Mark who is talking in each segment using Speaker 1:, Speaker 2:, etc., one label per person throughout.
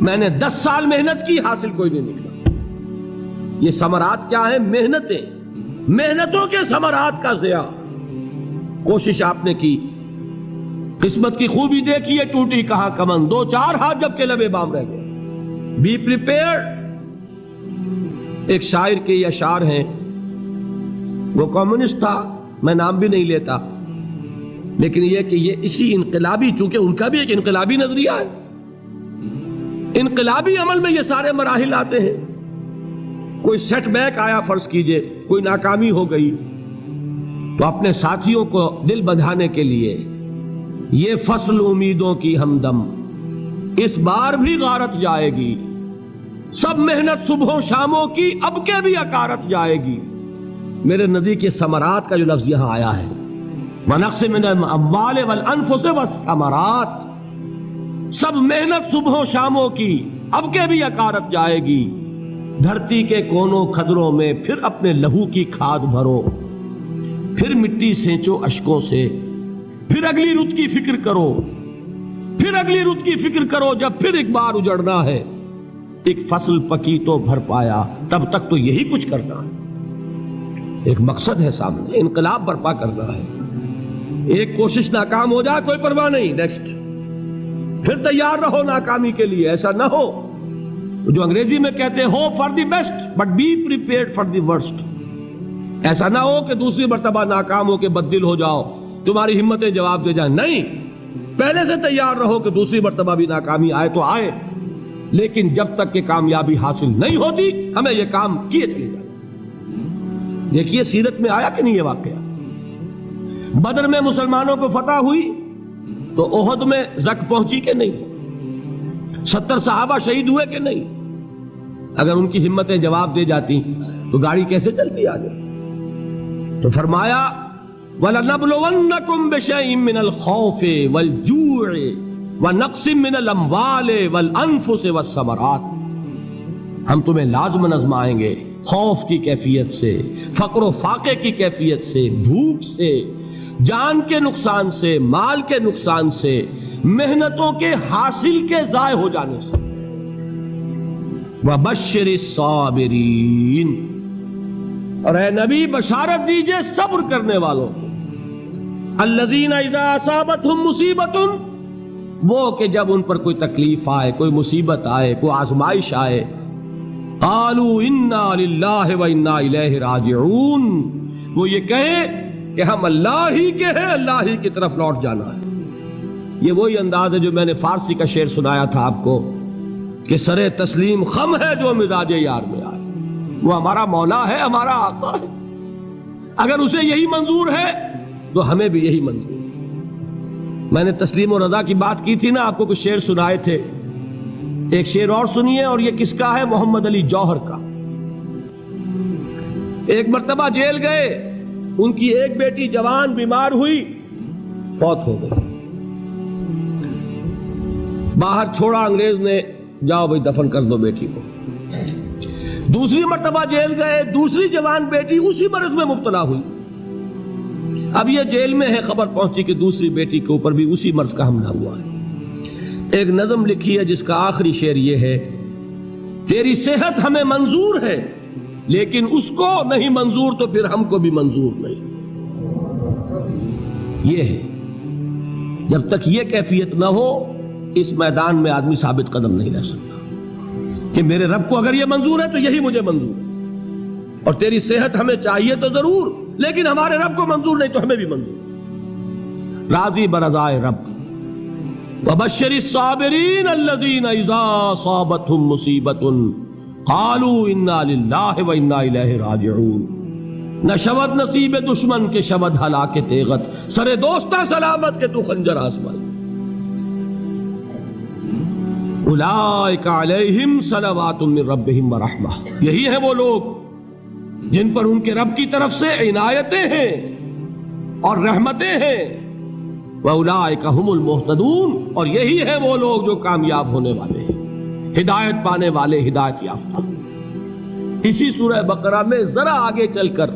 Speaker 1: میں نے 10 سال محنت کی، حاصل کوئی نہیں نکلا۔ یہ ثمرات کیا ہیں؟ محنتیں، محنتوں کے ثمرات کا ضیاع۔ کوشش آپ نے کی، قسمت کی خوبی دیکھی ہے، ٹوٹی کہاں کمن، 2-4 ہاتھ جب کے لبے بام رہ گئے۔ Be prepared. ایک شاعر کے یہ اشعار ہیں، وہ کمیونسٹ تھا، میں نام بھی نہیں لیتا، لیکن یہ کہ یہ اسی انقلابی، چونکہ ان کا بھی ایک انقلابی نظریہ ہے، انقلابی عمل میں یہ سارے مراحل آتے ہیں۔ کوئی سیٹ بیک آیا، فرض کیجئے کوئی ناکامی ہو گئی، تو اپنے ساتھیوں کو دل بندھانے کے لیے یہ فصل امیدوں کی ہمدم اس بار بھی غارت جائے گی، سب محنت صبحوں شاموں کی اب کے بھی اکارت جائے گی۔ میرے نبی کے ثمرات کا جو لفظ یہاں آیا ہے، وَنَقْصٍ مِّنَ الْأَمْوَالِ وَالْأَنفُسِ وَالثَّمَرَاتِ، سب محنت صبحوں شاموں کی اب کے بھی اکارت جائے گی۔ دھرتی کے کونوں کھدروں میں پھر اپنے لہو کی کھاد بھرو، پھر مٹی سینچو اشکوں سے، پھر اگلی رت کی فکر کرو، پھر اگلی رت کی فکر کرو، جب پھر ایک بار اجڑنا ہے۔ ایک فصل پکی تو بھر پایا، تب تک تو یہی کچھ کرنا ہے۔ ایک مقصد ہے سامنے، انقلاب برپا کرنا ہے۔ ایک کوشش ناکام ہو جائے کوئی پرواہ نہیں، نیکسٹ، پھر تیار رہو ناکامی کے لیے۔ ایسا نہ ہو جو انگریزی میں کہتے ہیں hope for the best but be prepared for the worst. ایسا نہ ہو کہ دوسری مرتبہ ناکام ہو کے بددل ہو جاؤ، تمہاری ہمتیں جواب دے جائیں۔ نہیں، پہلے سے تیار رہو کہ دوسری مرتبہ بھی ناکامی آئے تو آئے، لیکن جب تک کہ کامیابی حاصل نہیں ہوتی ہمیں یہ کام کیے چلے جائیں۔ دیکھیے سیرت میں آیا کہ نہیں یہ واقعہ؟ بدر میں مسلمانوں کو فتح ہوئی تو احد میں زک پہنچی کہ نہیں؟ 70 صحابہ شہید ہوئے کہ نہیں؟ اگر ان کی ہمتیں جواب دے جاتی تو گاڑی کیسے چلتی آگے؟ تو فرمایا وَلَنَبْلُوَنَّكُمْ بِشَيْءٍ مِّنَ الْخَوْفِ وَالْجُوعِ وَنَقْصٍ مِّنَ الْأَمْوَالِ وَالْأَنفُسِ وَالثَّمَرَاتِ، ہم تمہیں لازماً آزمائیں گے، خوف کی کیفیت سے، فقر و فاقے کی کیفیت سے، بھوک سے، جان کے نقصان سے، مال کے نقصان سے، محنتوں کے حاصل کے ضائع ہو جانے سے۔ وَبَشِّرِ الصَّابِرِينَ، اور اے نبی بشارت دیجئے صبر کرنے والوں کو۔ الَّذِينَ إِذَا أَصَابَتْهُمْ مُصِيبَةٌ، وہ کہ جب ان پر کوئی تکلیف آئے، کوئی مصیبت آئے، کوئی آزمائش آئے، قالوا انا للہ وانا الیہ راجعون، وہ یہ کہیں کہ ہم اللہ ہی کے ہیں، اللہ ہی کی طرف لوٹ جانا ہے۔ یہ وہی انداز ہے جو میں نے فارسی کا شعر سنایا تھا آپ کو کہ سرے تسلیم خم ہے جو مزاج یار میں آئے۔ وہ ہمارا مولا ہے، ہمارا آقا ہے، اگر اسے یہی منظور ہے تو ہمیں بھی یہی منظور ہے۔ میں نے تسلیم و رضا کی بات کی تھی نا، آپ کو کچھ شعر سنائے تھے، ایک شعر اور سنیے، اور یہ کس کا ہے؟ محمد علی جوہر کا۔ ایک مرتبہ جیل گئے، ان کی ایک بیٹی جوان بیمار ہوئی، فوت ہو گئی، باہر چھوڑا انگریز نے، جاؤ بھائی دفن کر دو بیٹی کو۔ دوسری مرتبہ جیل گئے، دوسری جوان بیٹی اسی مرض میں مبتلا ہوئی۔ اب یہ جیل میں ہے، خبر پہنچی کہ دوسری بیٹی کے اوپر بھی اسی مرض کا حملہ ہوا ہے۔ ایک نظم لکھی ہے جس کا آخری شعر یہ ہے، تیری صحت ہمیں منظور ہے لیکن اس کو نہیں منظور تو پھر ہم کو بھی منظور نہیں۔ یہ ہے، جب تک یہ کیفیت نہ ہو اس میدان میں آدمی ثابت قدم نہیں رہ سکتا کہ میرے رب کو اگر یہ منظور ہے تو یہی مجھے منظور ہے، اور تیری صحت ہمیں چاہیے تو ضرور، لیکن ہمارے رب کو منظور نہیں تو ہمیں بھی منظور۔ راضی برضائے رب۔ وَبَشِّرِ الصَّابِرِينَ الَّذِينَ إِذَا أَصَابَتْهُمْ مُصِيبَةٌ قَالُوا إِنَّا لِلَّهِ وَإِنَّا إِلَيْهِ رَاجِعُونَ۔ نہ شود نصیب دشمن کے شود ہلاک تیغت، سر دوستہ سلامت کے تو خنجر آزمائے۔ اولئک علیہم صلوات من ربہم ورحمہ، یہی ہے وہ لوگ جن پر ان کے رب کی طرف سے عنایتیں ہیں اور رحمتیں ہیں۔ وَأُولَئِكَ هُمُ الْمُهْتَدُونَ، اور یہی ہے وہ لوگ جو کامیاب ہونے والے ہیں، ہدایت پانے والے، ہدایت یافتہ۔ اسی سورہ بقرہ میں ذرا آگے چل کر،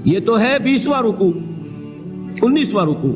Speaker 1: یہ تو ہے 20واں رکوع، 19واں رکوع،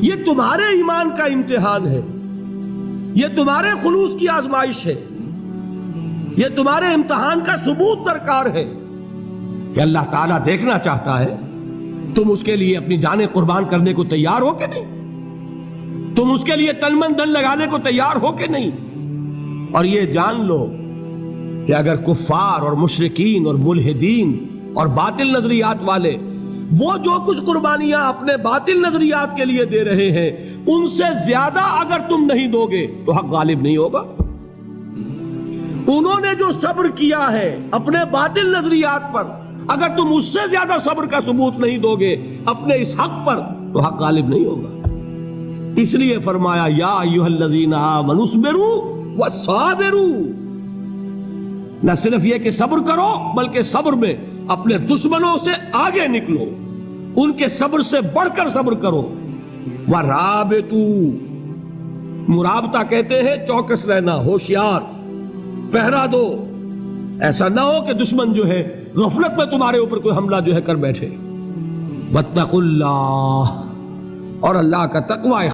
Speaker 1: یہ تمہارے ایمان کا امتحان ہے، یہ تمہارے خلوص کی آزمائش ہے، یہ تمہارے امتحان کا ثبوت درکار ہے کہ اللہ تعالیٰ دیکھنا چاہتا ہے تم اس کے لیے اپنی جانیں قربان کرنے کو تیار ہو کہ نہیں، تم اس کے لیے تن من دھن لگانے کو تیار ہو کہ نہیں۔ اور یہ جان لو کہ اگر کفار اور مشرکین اور ملحدین اور باطل نظریات والے وہ جو کچھ قربانیاں اپنے باطل نظریات کے لیے دے رہے ہیں ان سے زیادہ اگر تم نہیں دو گے تو حق غالب نہیں ہوگا۔ انہوں نے جو صبر کیا ہے اپنے باطل نظریات پر، اگر تم اس سے زیادہ صبر کا ثبوت نہیں دو گے اپنے اس حق پر تو حق غالب نہیں ہوگا۔ اس لیے فرمایا یا ایھا الذین آمنوا اصبروا وصابروا، نہ صرف یہ کہ صبر کرو بلکہ صبر میں اپنے دشمنوں سے آگے نکلو، ان کے صبر سے بڑھ کر صبر کرو۔ ورابطوا، مرابطہ کہتے ہیں چوکس رہنا، ہوشیار، پہرا دو، ایسا نہ ہو کہ دشمن جو ہے غفلت میں تمہارے اوپر کوئی حملہ جو ہے کر بیٹھے۔ واتقوا اللہ، اور اللہ کا تقوی